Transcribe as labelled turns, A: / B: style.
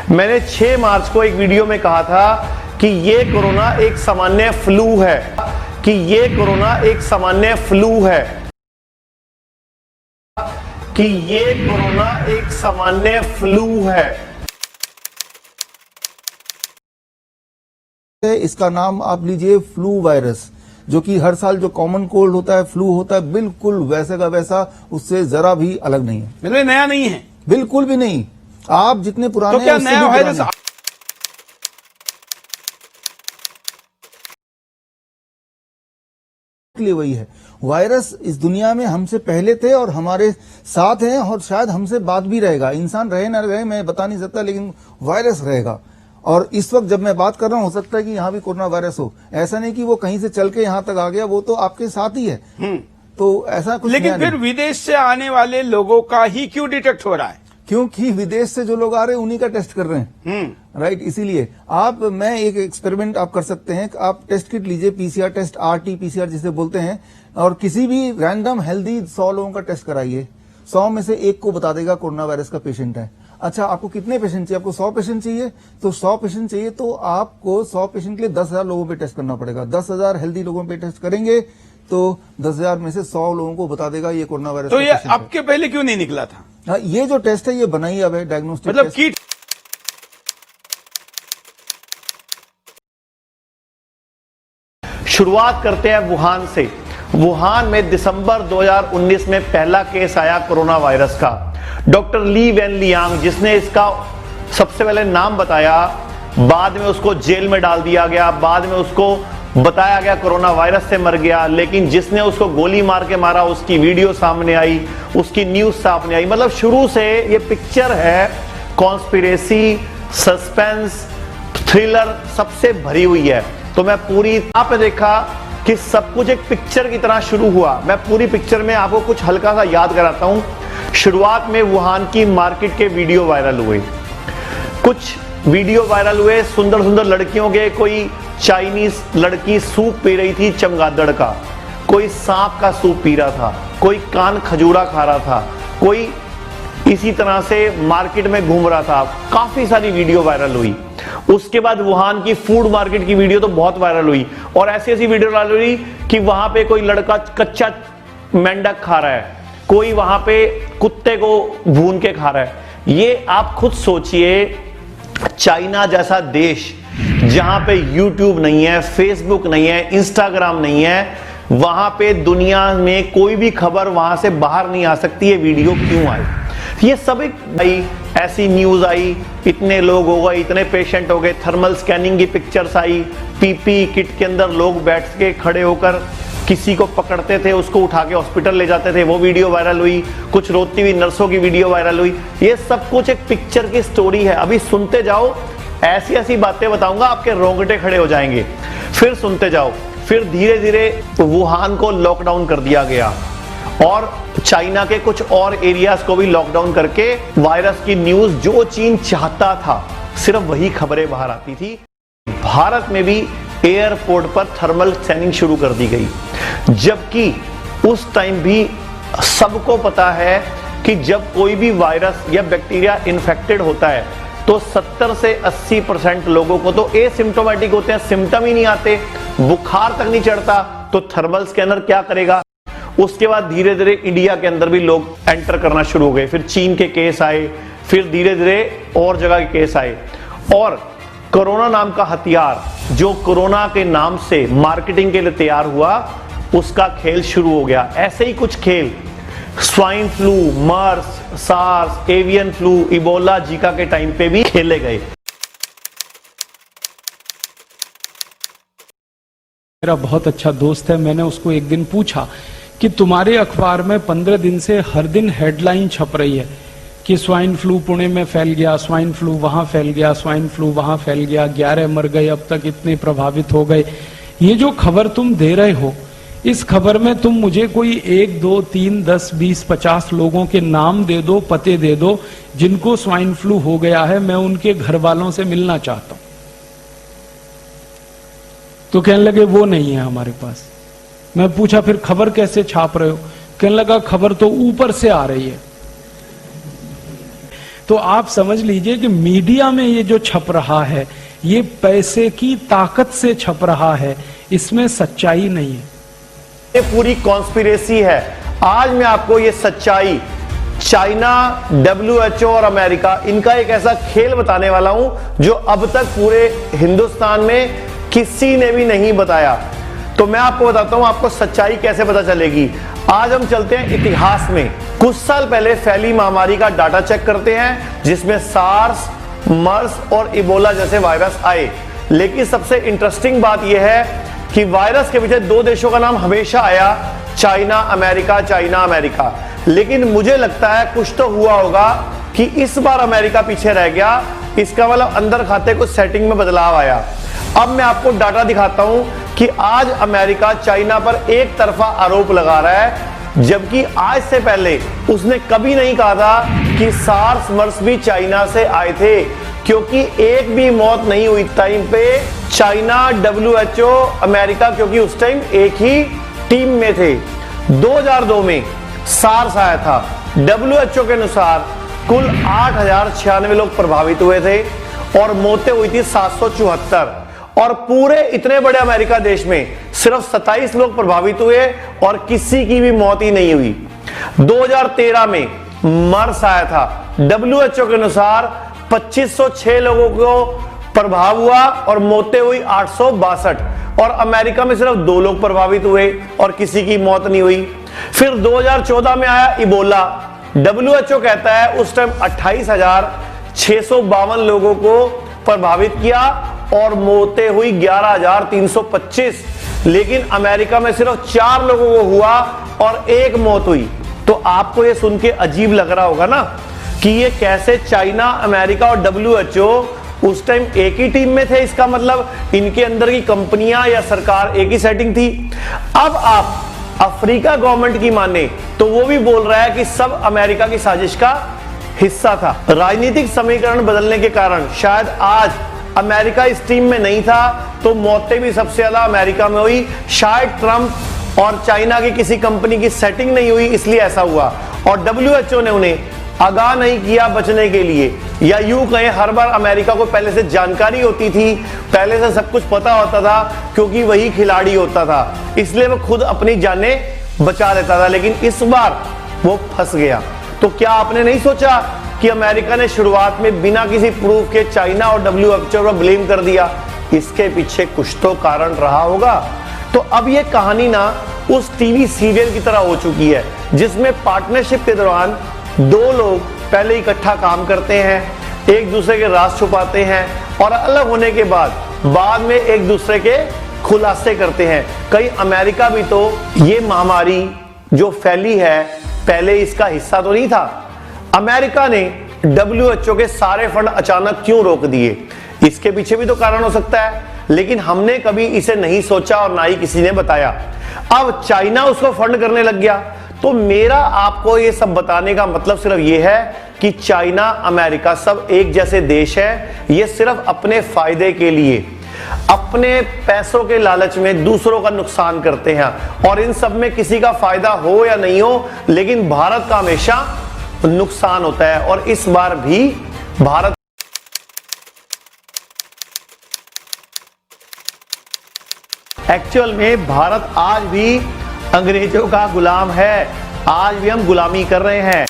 A: मैंने 6 मार्च को एक वीडियो में कहा था कि ये कोरोना एक सामान्य फ्लू है, कि ये कोरोना एक सामान्य फ्लू है, कि ये कोरोना एक सामान्य फ्लू है।
B: इसका नाम आप लीजिए फ्लू वायरस, जो कि हर साल जो कॉमन कोल्ड होता है, फ्लू होता है, बिल्कुल वैसे का वैसा, उससे जरा भी अलग नहीं है।
C: मतलब नया नहीं है,
B: बिल्कुल भी नहीं। आप जितने पुराने
C: तो क्या नया वायरस
B: लिए वही है। वायरस इस दुनिया में हमसे पहले थे और हमारे साथ हैं और शायद हमसे बाद भी रहेगा। इंसान रहे ना रहे मैं बता नहीं सकता, लेकिन वायरस रहेगा। और इस वक्त जब मैं बात कर रहा हूं, हो सकता है कि यहाँ भी कोरोना वायरस हो। ऐसा नहीं कि वो कहीं से चल के यहाँ तक आ गया, वो तो आपके साथ ही है। तो ऐसा कुछ
C: लेकिन फिर विदेश से आने वाले लोगों का ही क्यों डिटेक्ट हो रहा है?
B: क्योंकि विदेश से जो लोग आ रहे हैं उन्हीं का टेस्ट कर रहे हैं, राइट। इसीलिए मैं एक एक्सपेरिमेंट आप कर सकते हैं। आप टेस्ट किट लीजिए, पीसीआर टेस्ट, RT-PCR जिसे बोलते हैं, और किसी भी रैंडम हेल्दी 100 लोगों का टेस्ट कराइए। 100 में से एक को बता देगा कोरोना वायरस का पेशेंट है। अच्छा, आपको कितने पेशेंट चाहिए? आपको 100 पेशेंट चाहिए, तो 100 पेशेंट चाहिए तो आपको 100 पेशेंट के लिए 10,000 लोगों पे टेस्ट करना पड़ेगा। 10,000 हेल्दी लोगों पे टेस्ट करेंगे तो 10,000 में से 100 लोगों को बता देगा ये कोरोना वायरस।
C: तो ये आपके पहले क्यों नहीं निकला था?
B: हाँ, ये जो टेस्ट है ये बनाई अब है, डायग्नोस्टिक
C: मतलब
B: टेस्ट।
C: किट
A: शुरुआत करते हैं वुहान से। वुहान में दिसंबर 2019 में पहला केस आया कोरोना वायरस का। डॉक्टर ली वेन लियांग, जिसने इसका सबसे पहले नाम बताया, बाद में उसको जेल में डाल दिया गया, बाद में उसको बताया गया कोरोना वायरस से मर गया। लेकिन जिसने उसको गोली मार के मारा उसकी वीडियो सामने आई, उसकी न्यूज सामने आई। मतलब शुरू से ये पिक्चर है कॉन्स्पिरेसी, सस्पेंस, थ्रिलर सबसे भरी हुई है। तो मैं पूरी आपने देखा कि सब कुछ एक पिक्चर की तरह शुरू हुआ। मैं पूरी पिक्चर में आपको कुछ हल्का सा याद कराता हूं। शुरुआत में वुहान की मार्केट के वीडियो वायरल हुए, कुछ वीडियो वायरल हुए सुंदर सुंदर लड़कियों के। कोई चाइनीज लड़की सूप पी रही थी चमगादड़ का, कोई सांप का सूप पी रहा था, कोई कान खजूरा खा रहा था, कोई इसी तरह से मार्केट में घूम रहा था। काफी सारी वीडियो वायरल हुई। उसके बाद वुहान की फूड मार्केट की वीडियो तो बहुत वायरल हुई, और ऐसी ऐसी वीडियो वायरल हुई कि वहां पे कोई लड़का कच्चा मेंढक खा रहा है, कोई वहां पे कुत्ते को भून के खा रहा है। ये आप खुद सोचिए, चाइना जैसा देश जहां पे YouTube नहीं है, फेसबुक नहीं है, इंस्टाग्राम नहीं है, वहां पे दुनिया में कोई भी खबर वहां से बाहर नहीं आ सकती। ये वीडियो क्यों आई? ये सब एक ऐसी न्यूज आई, इतने लोग हो गए, इतने पेशेंट हो गए, थर्मल स्कैनिंग की पिक्चर्स आई, पीपी किट के अंदर लोग बैठ के खड़े होकर किसी को पकड़ते थे, उसको उठा के हॉस्पिटल ले जाते थे, वो वीडियो वायरल हुई। कुछ रोती हुई नर्सों की वीडियो वायरल हुई। ये सब कुछ एक पिक्चर की स्टोरी है। अभी सुनते जाओ, ऐसी ऐसी बातें बताऊंगा आपके रोंगटे खड़े हो जाएंगे। फिर सुनते जाओ। फिर धीरे धीरे वुहान को लॉकडाउन कर दिया गया और चाइना के कुछ और एरियाज को भी लॉकडाउन करके वायरस की न्यूज जो चीन चाहता था सिर्फ वही खबरें बाहर आती थी। भारत में भी एयरपोर्ट पर थर्मल स्कैनिंग शुरू कर दी गई, जबकि उस टाइम भी सबको पता है कि जब कोई भी वायरस या बैक्टीरिया इन्फेक्टेड होता है तो 70 से 80% लोगों को तो एसिम्प्टोमेटिक होते हैं, सिम्टम ही नहीं आते, बुखार तक नहीं चढ़ता। तो थर्मल स्कैनर क्या करेगा? उसके बाद धीरे धीरे इंडिया के अंदर भी लोग एंटर करना शुरू हो गए। फिर चीन के केस आए, फिर धीरे धीरे और जगह के केस आए, और कोरोना नाम का हथियार जो कोरोना के नाम से मार्केटिंग के लिए तैयार हुआ, उसका खेल शुरू हो गया। ऐसे ही कुछ खेल swine flu, MERS, SARS, avian flu, Ebola, Zika के टाइम पे भी खेले गए।
D: मेरा बहुत अच्छा दोस्त है, मैंने उसको एक दिन पूछा कि तुम्हारे अखबार में 15 दिन से हर दिन हेडलाइन छप रही है कि स्वाइन फ्लू पुणे में फैल गया, स्वाइन फ्लू वहां फैल गया, स्वाइन फ्लू वहां फैल गया, 11 मर गए, अब तक इतने प्रभावित हो गए। ये जो खबर तुम दे रहे हो, इस खबर में तुम मुझे कोई 1, 2, 3, 10, 20, 50 लोगों के नाम दे दो, पते दे दो जिनको स्वाइन फ्लू हो गया है, मैं उनके घर वालों से मिलना चाहता हूं। तो कहने लगे वो नहीं है हमारे पास। मैं पूछा फिर खबर कैसे छाप रहे हो? कहने लगा खबर तो ऊपर से आ रही है। तो आप समझ लीजिए कि मीडिया में ये जो छप रहा है ये पैसे की ताकत से छप रहा है, इसमें सच्चाई नहीं है।
A: ये पूरी कॉन्स्पिरेसी है। आज मैं आपको ये सच्चाई, चाइना, WHO और अमेरिका, इनका एक ऐसा खेल बताने वाला हूं जो अब तक पूरे हिंदुस्तान में किसी ने भी नहीं बताया। तो मैं आपको बताता हूं आपको सच्चाई कैसे पता चलेगी। आज हम चलते हैं इतिहास में। कुछ साल पहले फैली महामारी का डाटा चेक करते हैं जिसमें सार्स, मर्स और इबोला जैसे वायरस आए। लेकिन सबसे इंटरेस्टिंग बात यह है कि वायरस के पीछे दो देशों का नाम हमेशा आया, चाइना अमेरिका, चाइना अमेरिका। लेकिन मुझे लगता है कुछ तो हुआ होगा कि इस बार अमेरिका पीछे रह गया। इसका मतलब अंदर खाते कुछ सेटिंग में बदलाव आया। अब मैं आपको डाटा दिखाता हूं कि आज अमेरिका चाइना पर एक तरफा आरोप लगा रहा है, जबकि आज से पहले उसने कभी नहीं कहा था कि सार्स मर्स भी चाइना से आए थे, क्योंकि एक भी मौत नहीं हुई टाइम पे चाइना, WHO, अमेरिका, क्योंकि उस टाइम एक ही टीम में थे। 2002 में सार्स आया था। WHO के अनुसार कुल 8,096 लोग प्रभावित हुए थे और मौतें हुई थी 774। और पूरे इतने बड़े अमेरिका देश में सिर्फ 27 लोग प्रभावित हुए और किसी की भी मौत ही नहीं हुई। 2013 में मर्स आया था। WHO के अनुसार 2506 लोगों को प्रभाव हुआ और मौतें हुई 862 और अमेरिका में सिर्फ 2 लोग प्रभावित हुए और किसी की मौत नहीं हुई। फिर 2014 में आया इबोला। WHO कहता है उस टाइम 28,652 लोगों को प्रभावित किया और मौतें हुई 11,325। लेकिन अमेरिका में सिर्फ 4 लोगों को हुआ और 1 मौत हुई। तो आपको ये सुन के अजीब लग रहा होगा ना कि ये कैसे चाइना, अमेरिका और WHO उस टाइम एक ही टीम में थे। इसका मतलब इनके अंदर की कंपनियां या सरकार एक ही सेटिंग थी। अब आप अफ्रीका गवर्नमेंट की माने तो वो भी बोल रहा है कि सब अमेरिका की साजिश का हिस्सा था। राजनीतिक समीकरण बदलने के कारण शायद आज अमेरिका इस टीम में नहीं था तो मौतें भी सबसे ज्यादा अमेरिका में हुई। शायद ट्रंप और चाइना की किसी कंपनी की सेटिंग नहीं हुई इसलिए ऐसा हुआ और WHO ने उन्हें आगाह नहीं किया बचने के लिए, या यूं कहें हर बार अमेरिका को पहले से जानकारी होती थी, पहले से सब कुछ पता होता था क्योंकि वही खिलाड़ी होता था, इसलिए वो खुद अपनी जानें बचा लेता था। लेकिन इस बार वो फंस गया। तो क्या आपने नहीं सोचा कि अमेरिका ने शुरुआत में बिना किसी प्रूफ के चाइना और WHO पर ब्लेम कर दिया? इसके पीछे कुछ तो कारण रहा होगा। तो अब ये कहानी ना उस टीवी सीरियल की तरह हो चुकी है जिसमें पार्टनरशिप के दौरान 2 लोग पहले इकट्ठा काम करते हैं, एक दूसरे के राज छुपाते हैं और अलग होने के बाद में एक दूसरे के खुलासे करते हैं। कहीं अमेरिका भी तो ये महामारी जो फैली है पहले इसका हिस्सा तो नहीं था? अमेरिका ने WHO के सारे फंड अचानक क्यों रोक दिए? इसके पीछे भी तो कारण हो सकता है, लेकिन हमने कभी इसे नहीं सोचा और ना ही किसी ने बताया। अब चाइना उसको फंड करने लग गया। तो मेरा आपको ये सब बताने का मतलब सिर्फ ये है कि चाइना, अमेरिका सब एक जैसे देश है। ये सिर्फ अपने फायदे के लिए, अपने पैसों के लालच में दूसरों का नुकसान करते हैं और इन सब में किसी का फायदा हो या नहीं हो, लेकिन भारत का हमेशा नुकसान होता है। और इस बार भी भारत एक्चुअल में भारत आज भी अंग्रेजों का गुलाम है। आज भी हम गुलामी कर रहे हैं।